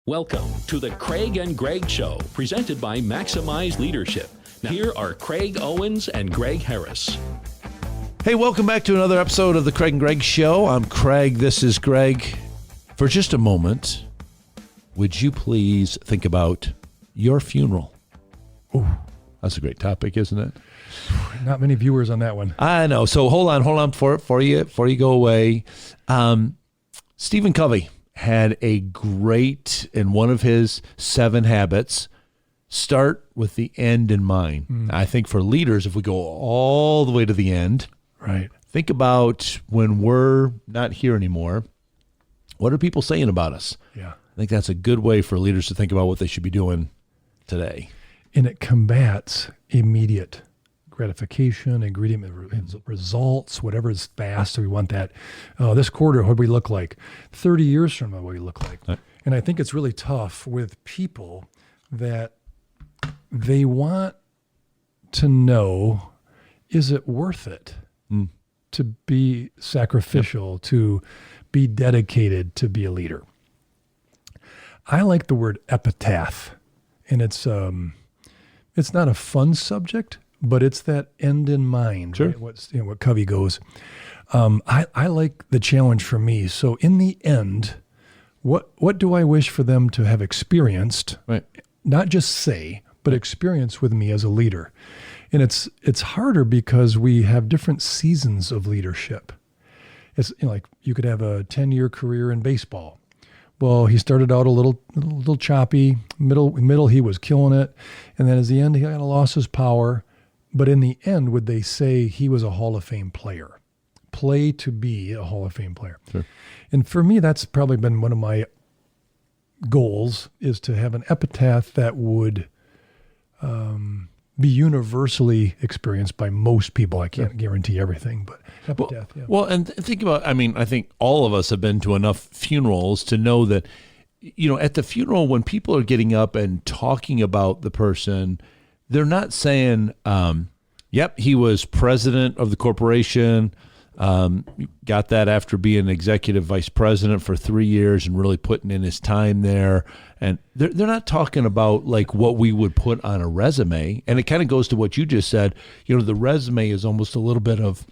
Welcome to the Craig and Greg Show, presented by Maximize Leadership. Now, here are Craig Owens and Greg Harris. Hey, welcome back to another episode of the Craig and Greg Show. I'm Craig. This is Greg. For just a moment, would you please think about your funeral? Ooh, that's a great topic, isn't it? Not many viewers on that one. I know. So hold on before you go away. Stephen Covey had a great, in one of his 7 habits, start with the end in mind. I think for leaders, if we go all the way to the end, right? Think about when we're not here anymore, what are people saying about us? Yeah. I think that's a good way for leaders to think about what they should be doing today. And it combats immediate gratification, ingredient results, whatever is fast. So we want that. This quarter, what do we look like? 30 years from now, what do we look like? Right. And I think it's really tough with people that they want to know, is it worth it to be sacrificial, to be dedicated, to be a leader? I like the word epitaph, and it's not a fun subject, but it's that end in mind. Sure. Right? What Covey goes. I like the challenge for me. So in the end, what do I wish for them to have experienced? Right. Not just say, but experience with me as a leader. And it's harder because we have different seasons of leadership. It's like you could have a 10-year career in baseball. Well, he started out a little choppy. Middle he was killing it, and then at the end he kind of lost his power. But in the end, would they say he was a Hall of Fame player? Play to be a Hall of Fame player. Sure. And for me, that's probably been one of my goals, is to have an epitaph that would be universally experienced by most people. I can't guarantee everything, but epitaph, yeah. Well, and think about, I think all of us have been to enough funerals to know that, at the funeral, when people are getting up and talking about the person, they're not saying, yep, he was president of the corporation, got that after being executive vice president for 3 years and really putting in his time there. And they're not talking about like what we would put on a resume. And it kind of goes to what you just said. The resume is almost a little bit of,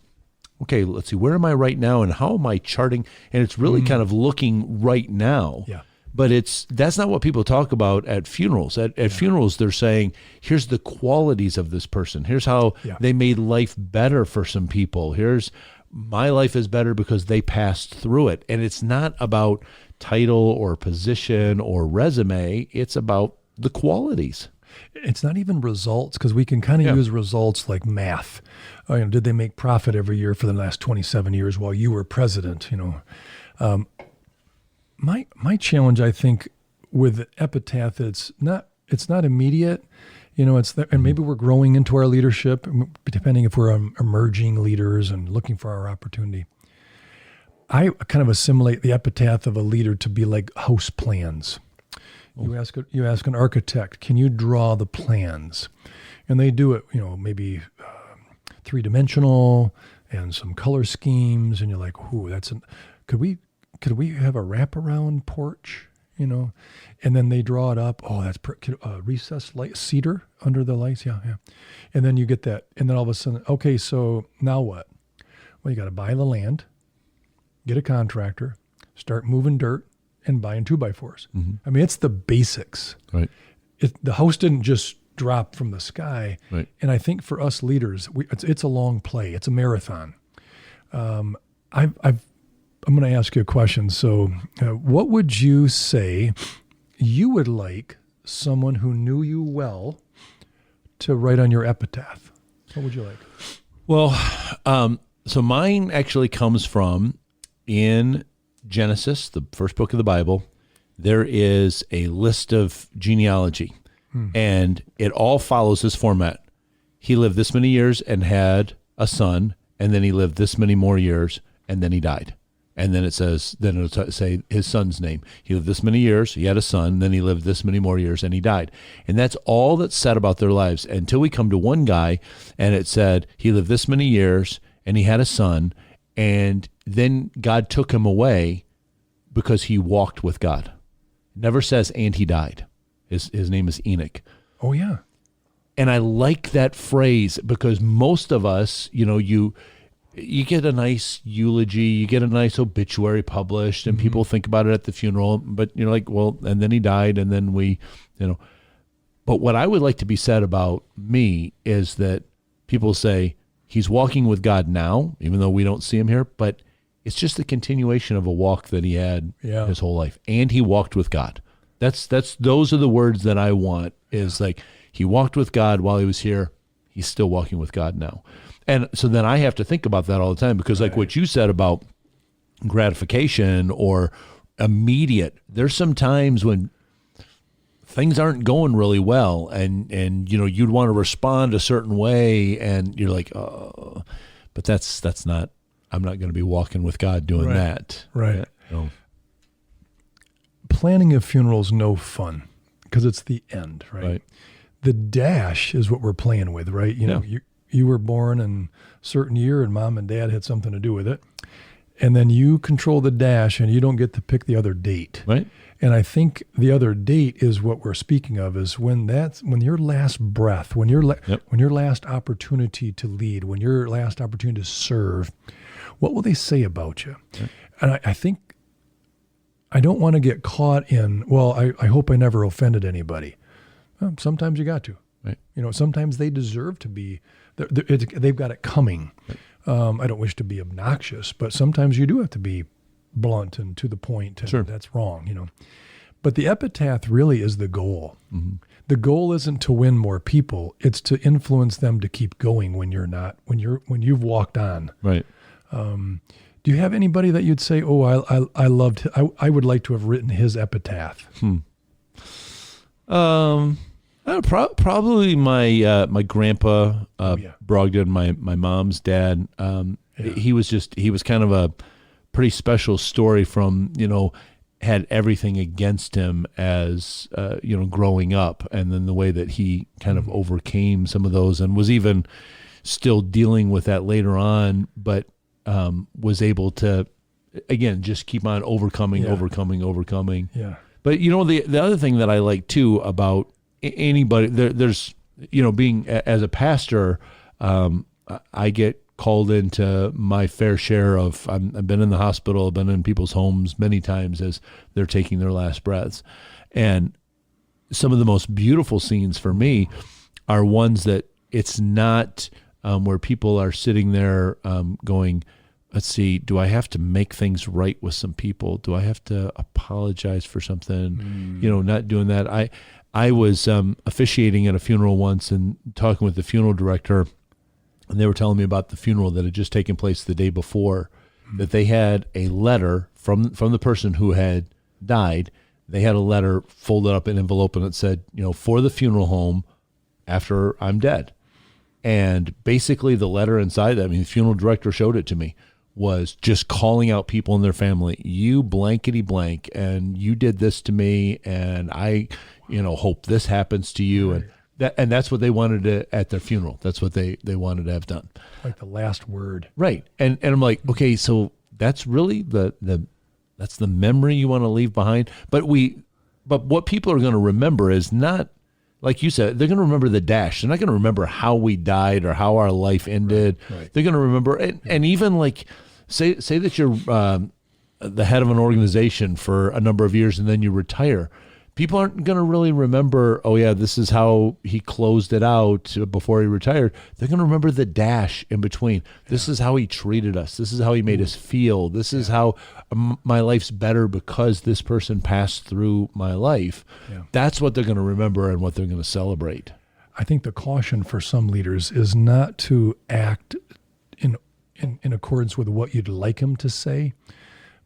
okay, let's see, where am I right now and how am I charting? And it's really kind of looking right now. Yeah. But that's not what people talk about at funerals. At funerals, they're saying, here's the qualities of this person. Here's how they made life better for some people. Here's my life is better because they passed through it. And it's not about title or position or resume. It's about the qualities. It's not even results, because we can kind of use results like math. Did they make profit every year for the last 27 years while you were president? My challenge, I think, with epitaph, it's not immediate. And maybe we're growing into our leadership, depending if we're emerging leaders and looking for our opportunity. I kind of assimilate the epitaph of a leader to be like house plans. You ask an architect, can you draw the plans? And they do it, maybe 3-dimensional and some color schemes, and you're like, ooh, could we have a wraparound porch, And then they draw it up. Oh, that's recessed light, cedar under the lights. Yeah. And then you get that. And then all of a sudden, okay, so now what? Well, you got to buy the land, get a contractor, start moving dirt and buying 2x4s. Mm-hmm. It's the basics. Right. The house didn't just drop from the sky. Right. And I think for us leaders, it's a long play. It's a marathon. I'm going to ask you a question. So what would you say you would like someone who knew you well to write on your epitaph? What would you like? Well, so mine actually comes from in Genesis, the first book of the Bible. There is a list of genealogy, and it all follows this format. He lived this many years and had a son, and then he lived this many more years, and then he died. And then it'll say his son's name. He lived this many years, he had a son, then he lived this many more years, and he died. And that's all that's said about their lives until we come to one guy, and it said he lived this many years, and he had a son, and then God took him away because he walked with God. never says, and he died. His name is Enoch. Oh, yeah. And I like that phrase because most of us, you get a nice eulogy, you get a nice obituary published, and people think about it at the funeral, but you're like, well, and then he died, and then But what I would like to be said about me is that people say, he's walking with God now, even though we don't see him here, but it's just the continuation of a walk that he had his whole life. And he walked with God. Those are the words that I want, is like, he walked with God while he was here. He's still walking with God now. And so then I have to think about that all the time, because like what you said about gratification or immediate, there's some times when things aren't going really well and you'd want to respond a certain way, and you're like, oh, but that's not, I'm not going to be walking with God doing that. Right. Yeah. Planning a funeral is no fun because it's the end, right? The dash is what we're playing with, right? You were born in a certain year and mom and dad had something to do with it. And then you control the dash and you don't get to pick the other date. Right. And I think the other date is what we're speaking of, is when your last breath, when your last opportunity to lead, when your last opportunity to serve, what will they say about you? Yep. And I think I don't want to get caught in, well, I hope I never offended anybody. Well, sometimes you got to. Right. Sometimes they deserve to be, they've got it coming. Right. I don't wish to be obnoxious, but sometimes you do have to be blunt and to the point, and sure, that's wrong, But the epitaph really is the goal. Mm-hmm. The goal isn't to win more people; it's to influence them to keep going when you're not, when you've walked on. Right. Do you have anybody that you'd say, "Oh, I loved, I would like to have written his epitaph"? Probably my grandpa Brogdon, my mom's dad. He was kind of a pretty special story from, had everything against him as, growing up, and then the way that he kind of overcame some of those and was even still dealing with that later on, but was able to, again, just keep on overcoming. Yeah. But, the other thing that I like too about anybody, there's, being as a pastor, I get called into my fair share of, I've been in the hospital, I've been in people's homes many times as they're taking their last breaths. And some of the most beautiful scenes for me are ones that it's not where people are sitting there going, let's see, do I have to make things right with some people? Do I have to apologize for something? Not doing that. I was officiating at a funeral once and talking with the funeral director, and they were telling me about the funeral that had just taken place the day before, that they had a letter from the person who had died. They had a letter folded up in an envelope, and it said, for the funeral home after I'm dead. And basically the letter inside that, the funeral director showed it to me, was just calling out people in their family. You blankety blank, and you did this to me, and I, hope this happens to you. Right. And that's what they wanted to, at their funeral. That's what they wanted to have done. Like the last word. Right. And I'm like, okay, so that's really that's the memory you want to leave behind. But what people are going to remember is not, like you said, they're going to remember the dash. They're not going to remember how we died or how our life ended. Right. They're going to remember, and even like, say that you're the head of an organization for a number of years and then you retire. People aren't going to really remember, oh yeah, this is how he closed it out before he retired. They're going to remember the dash in between. This is how he treated us. This is how he made us feel. This is how my life's better because this person passed through my life. Yeah. That's what they're going to remember and what they're going to celebrate. I think the caution for some leaders is not to act in accordance with what you'd like them to say,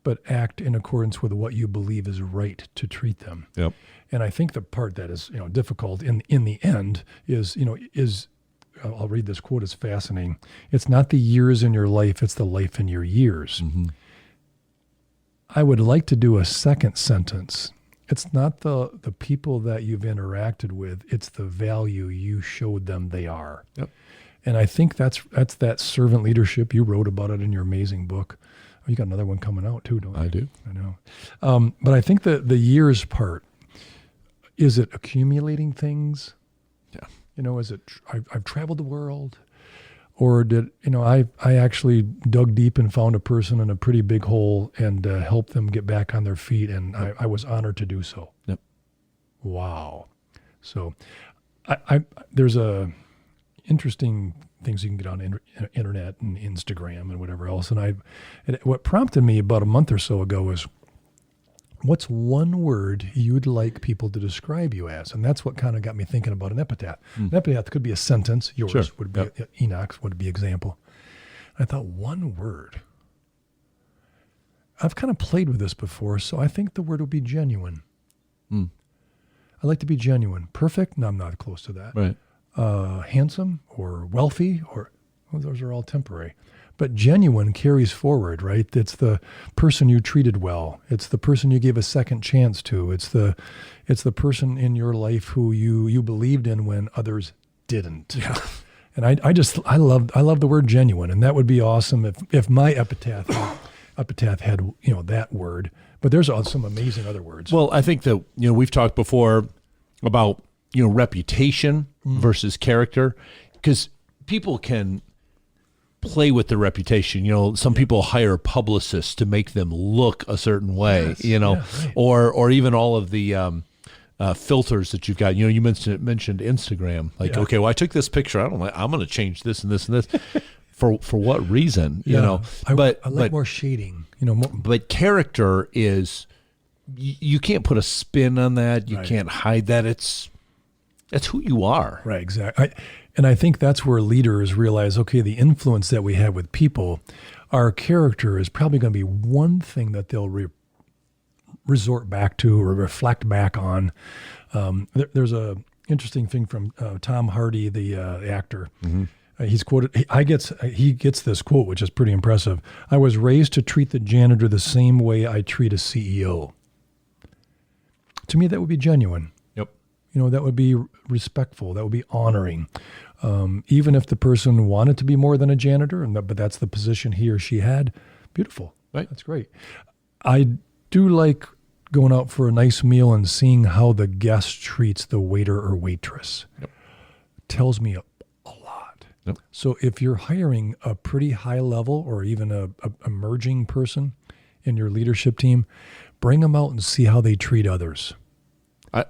but act in accordance with what you believe is right to treat them. Yep. And I think the part that is difficult in the end is I'll read this quote, it's fascinating. It's not the years in your life, it's the life in your years. Mm-hmm. I would like to do a second sentence. It's not the people that you've interacted with, it's the value you showed them they are. Yep. And I think that's that servant leadership. You wrote about it in your amazing book. you got another one coming out too, don't you? I do. I know. But I think the years part, is it accumulating things? Yeah. Is it, I've traveled the world? Or did, I actually dug deep and found a person in a pretty big hole and helped them get back on their feet. And I was honored to do so. Yep. Wow. So there's interesting things you can get on internet and Instagram and whatever else. And what prompted me about a month or so ago was, what's one word you'd like people to describe you as? And that's what kind of got me thinking about an epitaph. An epitaph could be a sentence. Yours would be, Enoch's would be example. I thought, one word. I've kind of played with this before, so I think the word would be genuine. I like to be genuine. Perfect? No, I'm not close to that. Right. Handsome or wealthy, those are all temporary. But genuine carries forward, right? It's the person you treated well. It's the person you gave a second chance to. It's the person in your life who you believed in when others didn't. Yeah. And I love the word genuine, and that would be awesome if my epitaph had that word. But there's some amazing other words. Well, I think that we've talked before about reputation versus character, because people can play with their reputation. Some people hire publicists to make them look a certain way, right. or even all of the filters that you've got. You mentioned Instagram. Okay, well, I took this picture. I'm going to change this and this and this. For what reason? I like more shading. But character is, you can't put a spin on that. You can't hide that. That's who you are. Right, exactly. And I think that's where leaders realize, okay, the influence that we have with people, our character is probably going to be one thing that they'll resort back to or reflect back on. There's a interesting thing from Tom Hardy, the actor. He's quoted. He gets this quote, which is pretty impressive. "I was raised to treat the janitor the same way I treat a CEO." To me, that would be genuine. Yep. That would be respectful. That would be honoring. Even if the person wanted to be more than a janitor, but that's the position he or she had, beautiful. Right. That's great. I do like going out for a nice meal and seeing how the guest treats the waiter or waitress. Yep. Tells me a lot. Yep. So if you're hiring a pretty high level or even a emerging person in your leadership team, bring them out and see how they treat others.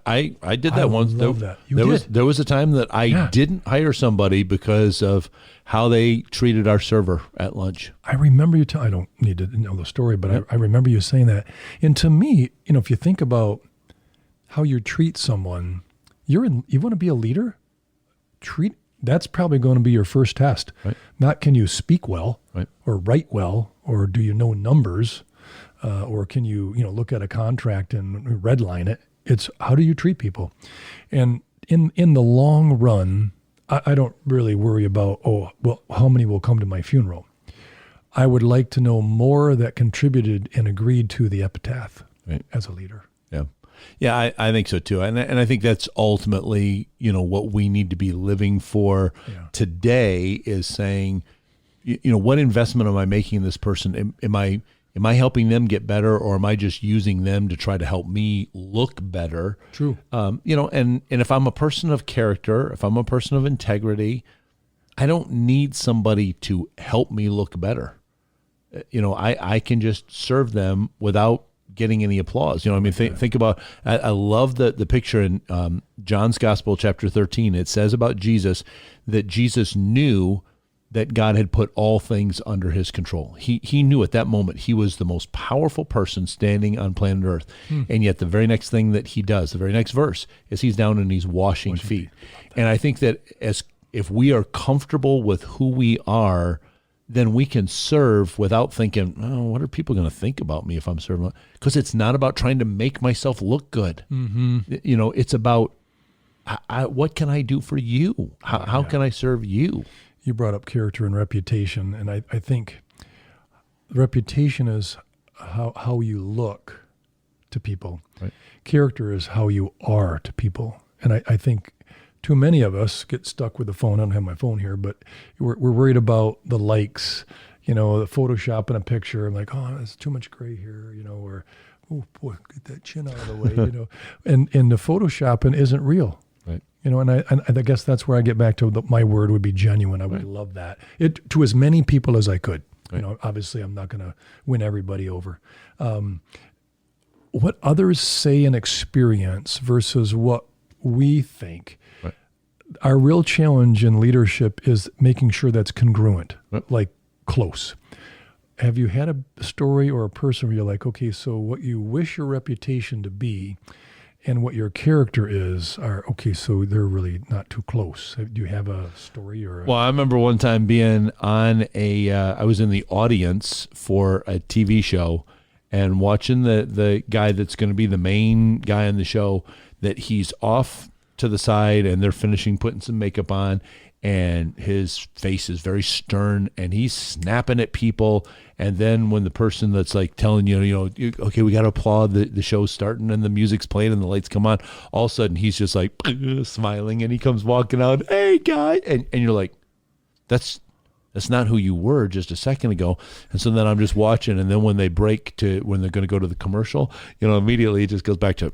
I did that once. I love that. There was a time that I didn't hire somebody because of how they treated our server at lunch. I remember you. I don't need to know the story, but I remember you saying that. And to me, if you think about how you treat someone, you want to be a leader. That's probably going to be your first test. Right. Not can you speak well, right, or write well, or do you know numbers, or can you look at a contract and redline it. It's how do you treat people? And in the long run, I don't really worry about, how many will come to my funeral. I would like to know more that contributed and agreed to the epitaph as a leader. Yeah. Yeah, I think so too. And I think that's ultimately, what we need to be living for today is saying, what investment am I making in this person? Am I helping them get better, or am I just using them to try to help me look better? True. And if I'm a person of character, if I'm a person of integrity, I don't need somebody to help me look better. I can just serve them without getting any applause. Think about, I love the picture in John's Gospel, chapter 13. It says about Jesus that Jesus knew that God had put all things under his control. He knew at that moment he was the most powerful person standing on planet Earth. And yet the very next thing that he does, the very next verse, is he's down and he's washing feet. And I think that if we are comfortable with who we are, then we can serve without thinking, what are people going to think about me if I'm serving? Because it's not about trying to make myself look good. Mm-hmm. It's about what can I do for you? How can I serve you? You brought up character and reputation, and I think reputation is how you look to people. Right. Character is how you are to people. And I think too many of us get stuck with the phone. I don't have my phone here, but we're worried about the likes. Photoshop in a picture. I'm like, oh, there's too much gray here, or, oh boy, get that chin out of the way, and the Photoshopping isn't real. Right. And I guess that's where I get back to my word would be genuine. I would love that to as many people as I could. Right. Obviously I'm not going to win everybody over. What others say and experience versus what we think. Right. Our real challenge in leadership is making sure that's congruent, like close. Have you had a story or a person where you're like, okay, so what you wish your reputation to be and what your character is are, okay, so they're really not too close. Do you have a story or? Well, I remember one time being on I was in the audience for a TV show and watching the guy that's going to be the main guy on the show, that he's off to the side and they're finishing putting some makeup on, and his face is very stern and he's snapping at people. And then when the person that's like telling okay, we got to applaud, the show's starting and the music's playing and the lights come on, all of a sudden he's just like smiling and he comes walking out, hey guy. And you're like, that's not who you were just a second ago. And so then I'm just watching, and then when they break to when they're going to go to the commercial, immediately it just goes back to,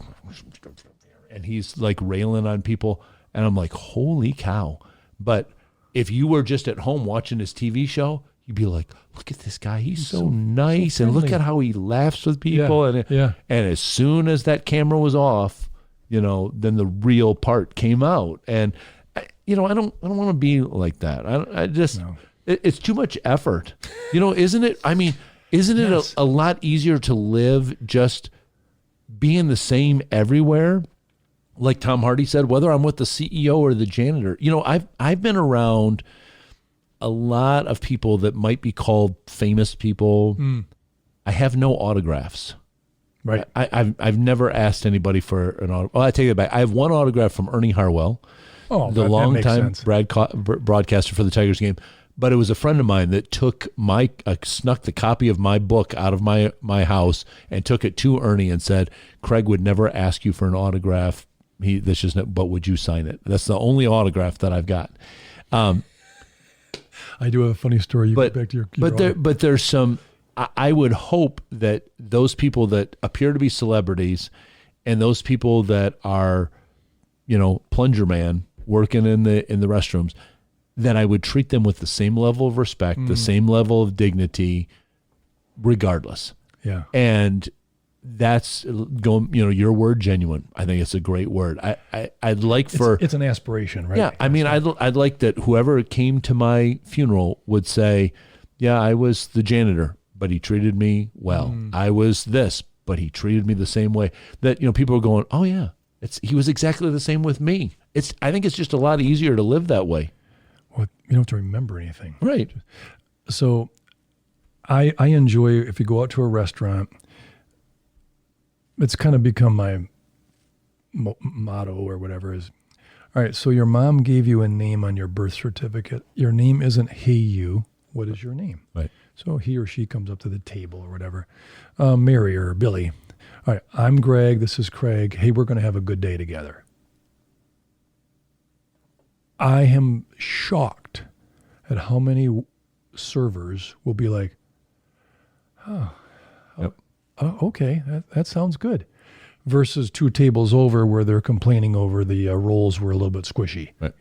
and he's like railing on people. And I'm like, holy cow. But if you were just at home watching his TV show, you'd be like, look at this guy. He's so nice. And look at how he laughs with people. Yeah. And as soon as that camera was off, then the real part came out. And, I don't want to be like that. I just... No. It's too much effort, isn't it? I mean, isn't it a lot easier to live just being the same everywhere? Like Tom Hardy said, whether I'm with the CEO or the janitor, I've been around a lot of people that might be called famous people. I have no autographs. Right. I've never asked anybody for an autograph. Oh, I take it back. I have one autograph from Ernie Harwell, the longtime broadcaster for the Tigers game. But it was a friend of mine that took snuck the copy of my book out of my house and took it to Ernie and said, Craig would never ask you for an autograph. But would you sign it? That's the only autograph that I've got. I do have a funny story. But there's some. I would hope that those people that appear to be celebrities, and those people that are, plunger man working in the restrooms, that I would treat them with the same level of respect, the same level of dignity, regardless. Yeah. And that's going, your word, genuine. I think it's a great word. I'd like it's an aspiration, right? Yeah. I mean, I'd like that whoever came to my funeral would say, yeah, I was the janitor, but he treated me well. I was this, but he treated me the same way. That, people are going, oh yeah, he was exactly the same with me. I think it's just a lot easier to live that way. Well, you don't have to remember anything. Right. So I enjoy, if you go out to a restaurant, it's kind of become my motto or whatever is, all right, so your mom gave you a name on your birth certificate. Your name isn't hey you. What is your name? Right. So he or she comes up to the table or whatever. Mary or Billy. All right, I'm Greg. This is Craig. Hey, we're going to have a good day together. I am shocked at how many servers will be like, okay, that sounds good. Versus two tables over where they're complaining over the rolls were a little bit squishy, right.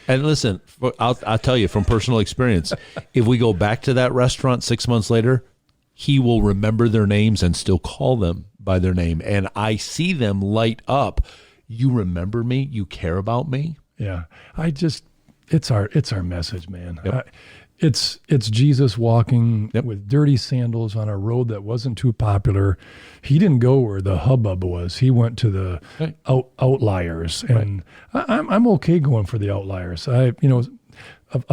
And listen, I'll tell you from personal experience, if we go back to that restaurant 6 months later, he will remember their names and still call them by their name. And I see them light up. You remember me? You care about me? Yeah, it's our message, man. Yep. It's Jesus walking with dirty sandals on a road that wasn't too popular. He didn't go where the hubbub was. He went to the outliers, and I'm okay going for the outliers. A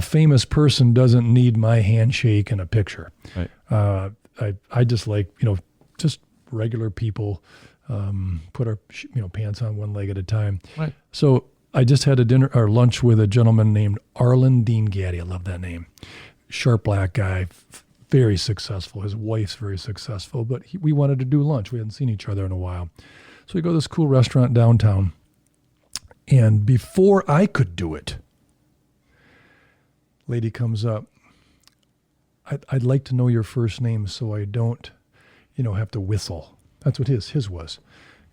famous person doesn't need my handshake and a picture. Right. I just like just regular people. Put our pants on one leg at a time. Right. So I just had a dinner or lunch with a gentleman named Arlen Dean Gaddy. I love that name. Sharp black guy, very successful. His wife's very successful, but we wanted to do lunch. We hadn't seen each other in a while. So we go to this cool restaurant downtown. And before I could do it, lady comes up. I'd like to know your first name so I don't, have to whistle. That's what his was.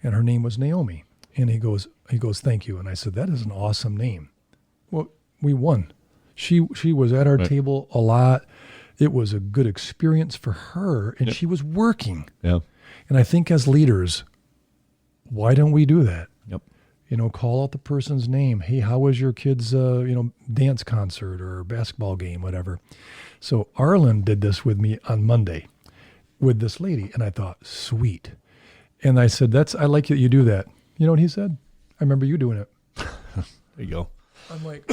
And her name was Naomi. And he goes, thank you. And I said, that is an awesome name. Well, we won. She was at our table a lot. It was a good experience for her, and she was working. Yeah. And I think as leaders, why don't we do that? Yep. Call out the person's name. Hey, how was your kid's, dance concert or basketball game, whatever. So Arlen did this with me on Monday with this lady, and I thought, sweet. And I said, I like that you do that. You know what he said? I remember you doing it. There you go. I'm like,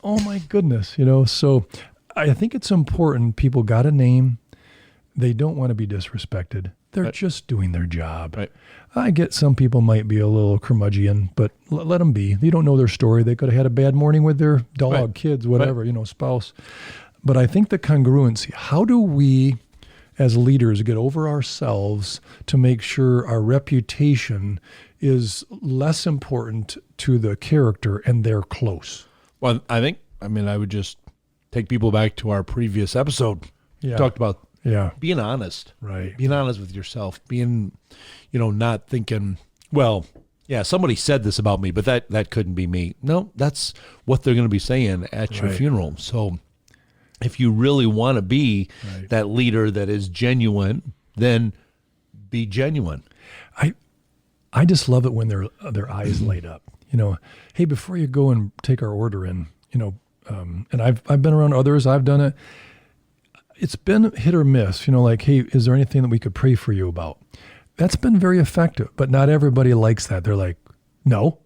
oh my goodness, So I think it's important. People got a name. They don't want to be disrespected. They're just doing their job. Right. I get some people might be a little curmudgeon, but let them be. They don't know their story. They could have had a bad morning with their dog, kids, whatever, spouse. But I think the congruency, how do we as leaders get over ourselves to make sure our reputation is less important to the character and they're close? Well, I would just take people back to our previous episode. Yeah. Talked about being honest. Right. Being honest with yourself. Being, not thinking, well, yeah, somebody said this about me, but that couldn't be me. No, that's what they're going to be saying at your funeral. So if you really want to be that leader that is genuine, then be genuine. I just love it when their eyes light up. Hey, before you go and take our order in, and I've been around others. I've done it. It's been hit or miss. Like, hey, is there anything that we could pray for you about? That's been very effective, but not everybody likes that. They're like, no.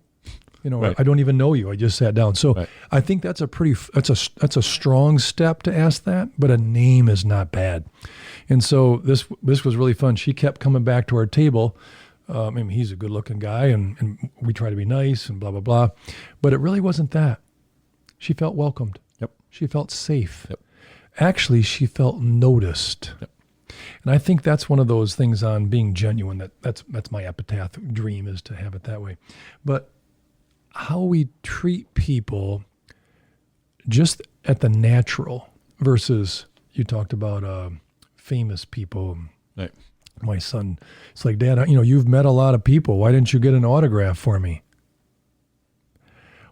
I don't even know you. I just sat down. So I think that's a strong step to ask that, but a name is not bad. And so this was really fun. She kept coming back to our table. He's a good looking guy and we try to be nice and blah, blah, blah. But it really wasn't that. She felt welcomed. Yep. She felt safe. Yep. Actually, she felt noticed. Yep. And I think that's one of those things on being genuine. That's my epitaph dream, is to have it that way. But how we treat people just at the natural versus, you talked about famous people. Right. My son, it's like, Dad, you've met a lot of people. Why didn't you get an autograph for me?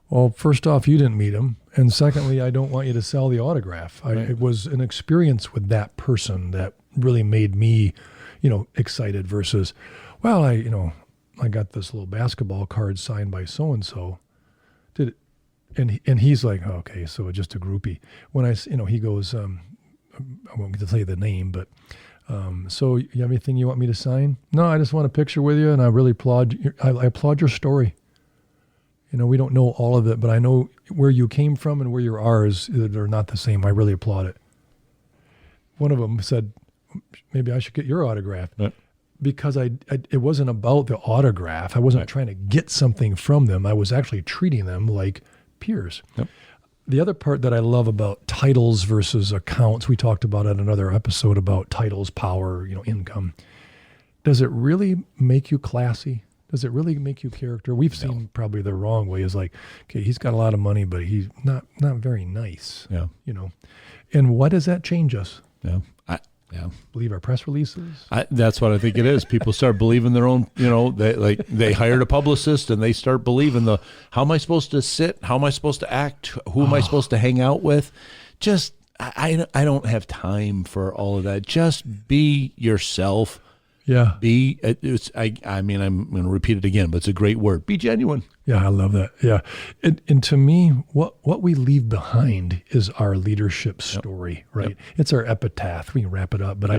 Well, first off, you didn't meet him. And secondly, I don't want you to sell the autograph. It was an experience with that person that really made me, excited versus, well, I got this little basketball card signed by so-and-so. Did it? And he's like, oh, okay, so just a groupie. When he goes, I won't get to say the name, but so you have anything you want me to sign? No, I just want a picture with you, and I really applaud. I applaud your story. We don't know all of it, but I know where you came from and where you are they're not the same. I really applaud it. One of them said, maybe I should get your autograph. Right. Because it wasn't about the autograph. I wasn't trying to get something from them. I was actually treating them like peers. Yep. The other part that I love about titles versus accounts, we talked about in another episode about titles, power, income. Does it really make you classy? Does it really make you character? We've seen probably the wrong way is like, okay, he's got a lot of money, but he's not very nice. Yeah. And what does that change us? Yeah. Believe our press releases. That's what I think it is. People start believing their own, they hired a publicist and they start believing how am I supposed to sit? How am I supposed to act? Who am I supposed to hang out with? Just, I don't have time for all of that. Just be yourself. Yeah. I'm going to repeat it again, but it's a great word. Be genuine. Yeah, I love that. Yeah. And to me, what we leave behind is our leadership story, right? Yep. It's our epitaph. We can wrap it up, but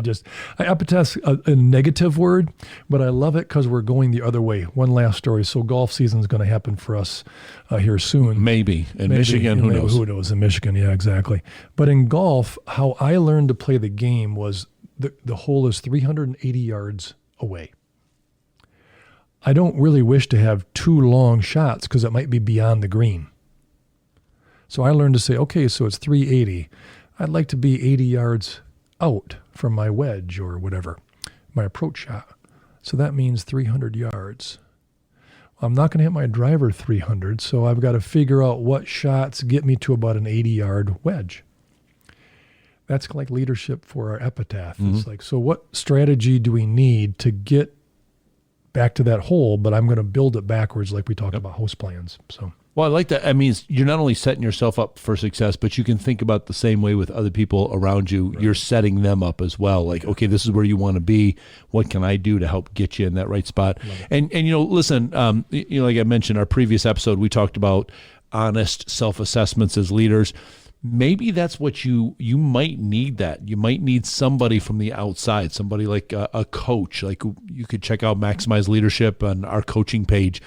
epitaph's a negative word, but I love it because we're going the other way. One last story. So golf season is going to happen for us here soon. Maybe. In Michigan, who knows? Who knows? In Michigan, yeah, exactly. But in golf, how I learned to play the game was the hole is 380 yards away. I don't really wish to have two long shots because it might be beyond the green. So I learned to say, okay, so it's 380. I'd like to be 80 yards out from my wedge or whatever, my approach shot. So that means 300 yards. I'm not going to hit my driver 300, so I've got to figure out what shots get me to about an 80-yard wedge. That's like leadership for our epitaph. It's like, so what strategy do we need to get back to that whole, but I'm going to build it backwards like we talked about host plans. So. Well, I like that. I mean, you're not only setting yourself up for success, but you can think about the same way with other people around you. Right. You're setting them up as well. Like, okay, this is where you want to be. What can I do to help get you in that right spot? And listen, like I mentioned, our previous episode, we talked about honest self-assessments as leaders. Maybe that's what you might need. That you might need somebody from the outside, somebody like a coach. Like, you could check out Maximize Leadership on our coaching page.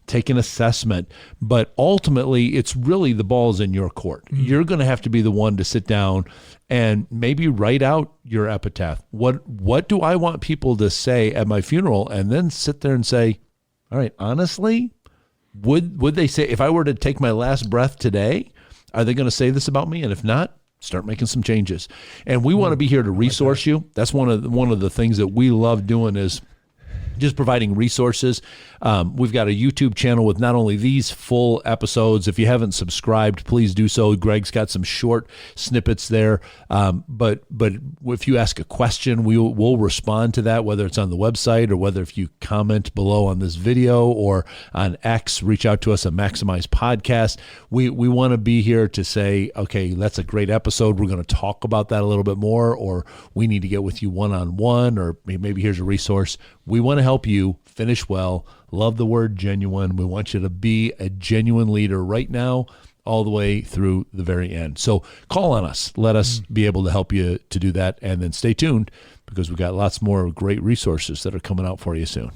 Take an assessment, but ultimately it's really the ball's in your court. You're going to have to be the one to sit down and maybe write out your epitaph. What do I want people to say at my funeral? And then sit there and say, all right, honestly, would they say, if I were to take my last breath today, are they going to say this about me? And if not, start making some changes. And we want to be here to resource you. That's one of the things that we love doing is just providing resources. We've got a YouTube channel with not only these full episodes. If you haven't subscribed, please do so. Greg's got some short snippets there. But if you ask a question, we'll respond to that, whether it's on the website or whether if you comment below on this video or on X, reach out to us at Maximize Podcast. We want to be here to say, okay, that's a great episode. We're going to talk about that a little bit more, or we need to get with you one-on-one, or maybe here's a resource. We want to help you finish well. Love the word genuine. We want you to be a genuine leader right now, all the way through the very end. So call on us. Let us be able to help you to do that. And then stay tuned, because we've got lots more great resources that are coming out for you soon.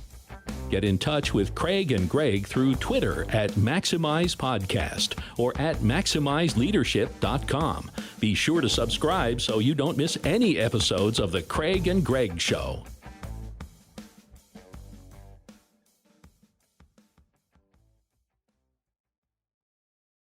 Get in touch with Craig and Greg through Twitter at Maximize Podcast or at MaximizeLeadership.com. Be sure to subscribe so you don't miss any episodes of The Craig and Greg Show.